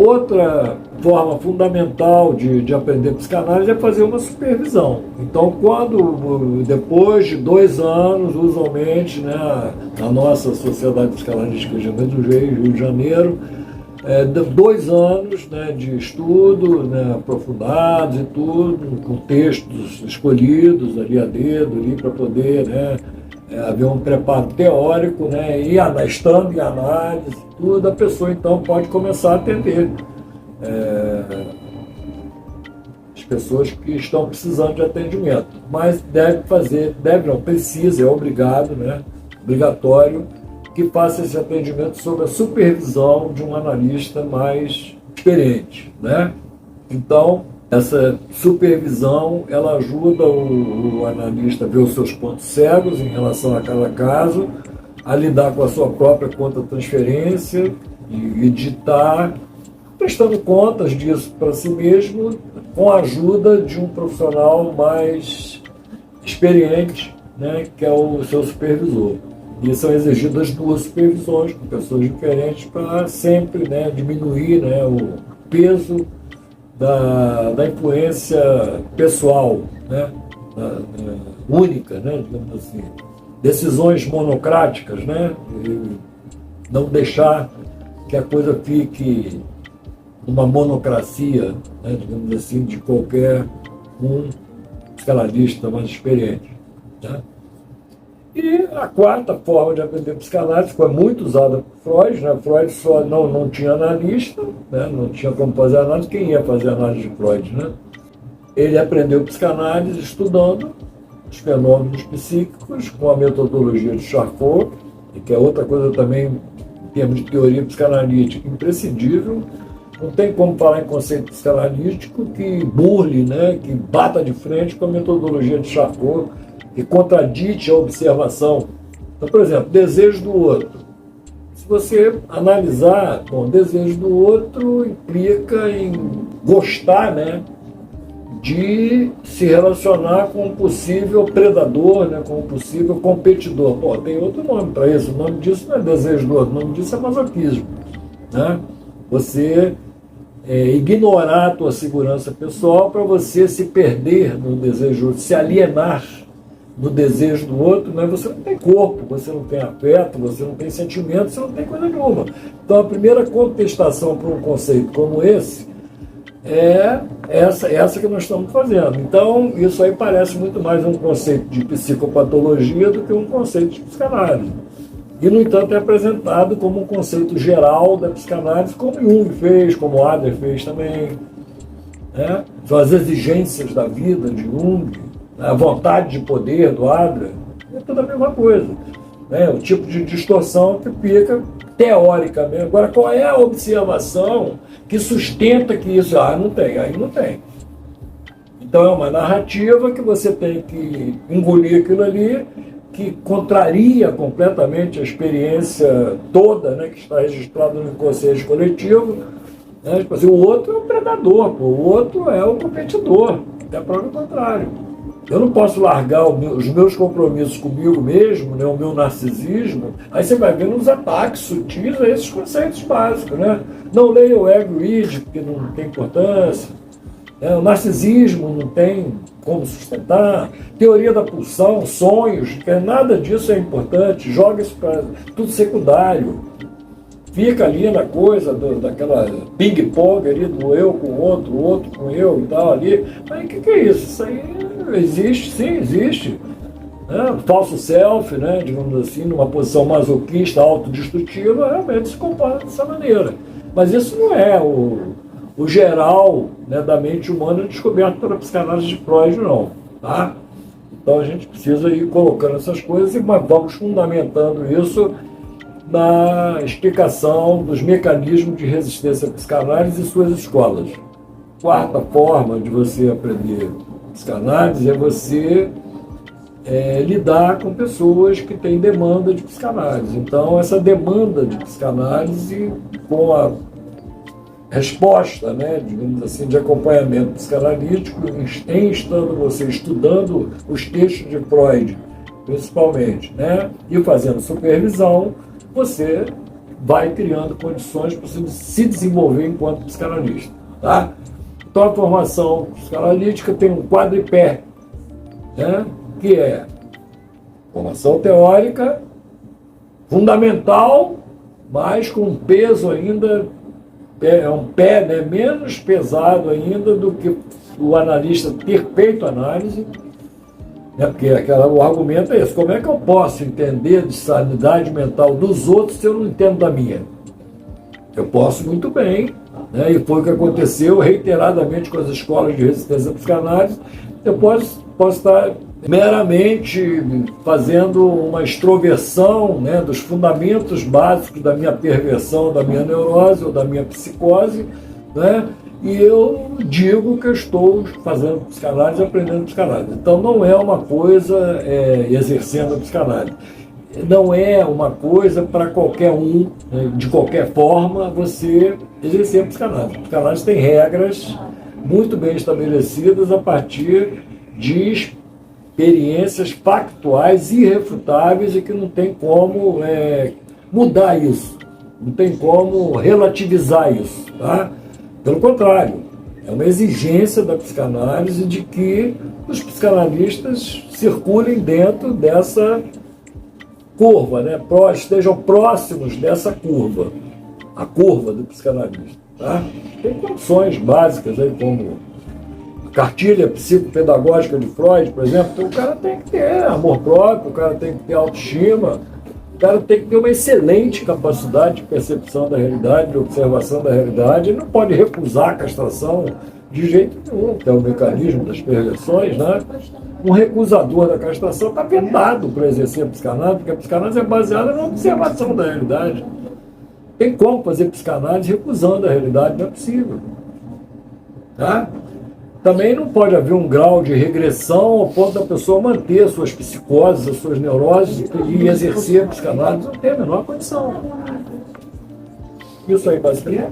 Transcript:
outra forma fundamental de aprender psicanálise é fazer uma supervisão. Então, depois de 2 anos, usualmente, né, na nossa Sociedade Psicanalística de Rio de Janeiro, 2 anos, né, de estudo, né, aprofundados e tudo, com textos escolhidos ali a dedo, para poder, né, haver um preparo teórico, né, e estando em análise, tudo, a pessoa então pode começar a atender as pessoas que estão precisando de atendimento. Mas precisa, é obrigado, né, obrigatório, que faça esse atendimento sob a supervisão de um analista mais experiente, né? Então, essa supervisão, ela ajuda o analista a ver os seus pontos cegos em relação a cada caso, a lidar com a sua própria conta-transferência e de estar prestando contas disso para si mesmo com a ajuda de um profissional mais experiente, né, que é o seu supervisor. E são exigidas 2 supervisões com pessoas diferentes para sempre, né, diminuir, né, o peso da influência pessoal, né, única, né, digamos assim. Decisões monocráticas, né, e não deixar que a coisa fique uma monocracia, né, digamos assim, de qualquer psicanalista mais experiente. Né? E a 4ª forma de aprender psicanálise foi muito usada por Freud, né? Freud só não tinha analista, né? Não tinha como fazer análise. Quem ia fazer análise de Freud? Né? Ele aprendeu psicanálise estudando os fenômenos psíquicos com a metodologia de Charcot, que é outra coisa também, em termos de teoria psicanalítica, imprescindível. Não tem como falar em conceito psicanalítico que burle, né? Que bata de frente com a metodologia de Charcot, que contradite a observação. Então, por exemplo, desejo do outro. Se você analisar, bom, desejo do outro implica em gostar, né, de se relacionar com um possível predador, né, com um possível competidor. Pô, tem outro nome para isso. O nome disso não é desejo do outro, o nome disso é masoquismo. Né? Você ignorar a tua segurança pessoal para você se perder no desejo, se alienar no desejo do outro, né? Você não tem corpo, você não tem afeto, você não tem sentimento, você não tem coisa nenhuma. Então a primeira contestação para um conceito como esse é essa que nós estamos fazendo. Então isso aí parece muito mais um conceito de psicopatologia do que um conceito de psicanálise. E, no entanto, é apresentado como um conceito geral da psicanálise, como Jung fez, como Adler fez também. Né? São as exigências da vida de Jung, a vontade de poder do Adler, é tudo a mesma coisa. Né? O tipo de distorção que fica teoricamente. Agora, qual é a observação que sustenta que isso... não tem, aí não tem. Então, é uma narrativa que você tem que engolir aquilo ali, que contraria completamente a experiência toda, né, que está registrada no inconsciente coletivo. Né? Tipo assim, o outro é o predador, pô, o outro é o competidor, até prova o contrário. Eu não posso largar os meus compromissos comigo mesmo, né, o meu narcisismo. Aí você vai ver nos ataques sutis a esses conceitos básicos. Né? Não leia o ego id, porque não tem importância. O narcisismo não tem como sustentar. Teoria da pulsão, sonhos, que nada disso é importante. Joga isso para tudo secundário. Fica ali na coisa daquela ping-pong ali do eu com o outro com eu e tal ali. Mas o que é isso? Isso aí existe, sim, existe. Falso self, né, digamos assim, numa posição masoquista, autodestrutiva, realmente se comporta dessa maneira. Mas isso não é o geral, né, da mente humana descoberto pela psicanálise de Freud, não. Tá? Então a gente precisa ir colocando essas coisas e vamos fundamentando isso na explicação dos mecanismos de resistência à psicanálise e suas escolas. 4ª forma de você aprender psicanálise é você lidar com pessoas que têm demanda de psicanálise. Então, essa demanda de psicanálise, com a resposta, né, digamos assim, de acompanhamento psicanalítico, em estando você estudando os textos de Freud, principalmente, né, e fazendo supervisão, você vai criando condições para você se desenvolver enquanto psicanalista. Tá? Então a formação psicanalítica tem um quadripé, né? Que é formação teórica, fundamental, mas com peso ainda, é um pé, né, menos pesado ainda do que o analista ter feito análise, né, porque o argumento é esse: como é que eu posso entender de sanidade mental dos outros se eu não entendo da minha? Eu posso muito bem, né, e foi o que aconteceu reiteradamente com as escolas de resistência à psicanálise. Eu posso estar meramente fazendo uma extroversão, né, dos fundamentos básicos da minha perversão, da minha neurose ou da minha psicose, né, e eu digo que eu estou fazendo psicanálise, aprendendo psicanálise. Então não é uma coisa exercendo a psicanálise. Não é uma coisa para qualquer um, né, de qualquer forma, você exercer a psicanálise. A psicanálise tem regras muito bem estabelecidas a partir de experiências factuais irrefutáveis e que não tem como mudar isso, não tem como relativizar isso, tá? Pelo contrário, é uma exigência da psicanálise de que os psicanalistas circulem dentro dessa curva, né? Estejam próximos dessa curva, a curva do psicanalista, tá? Tem condições básicas aí, como cartilha psicopedagógica de Freud, por exemplo. Então, o cara tem que ter amor próprio, o cara tem que ter autoestima, o cara tem que ter uma excelente capacidade de percepção da realidade, de observação da realidade. Ele não pode recusar a castração de jeito nenhum, que é o mecanismo das perversões, né? Um recusador da castração está vedado para exercer a psicanálise, porque a psicanálise é baseada na observação da realidade. Tem como fazer psicanálise recusando a realidade, não é possível. Tá? Também não pode haver um grau de regressão ao ponto da pessoa manter suas psicoses, as suas neuroses e exercer a psicanálise. Não tem a menor condição. Isso aí, basicamente.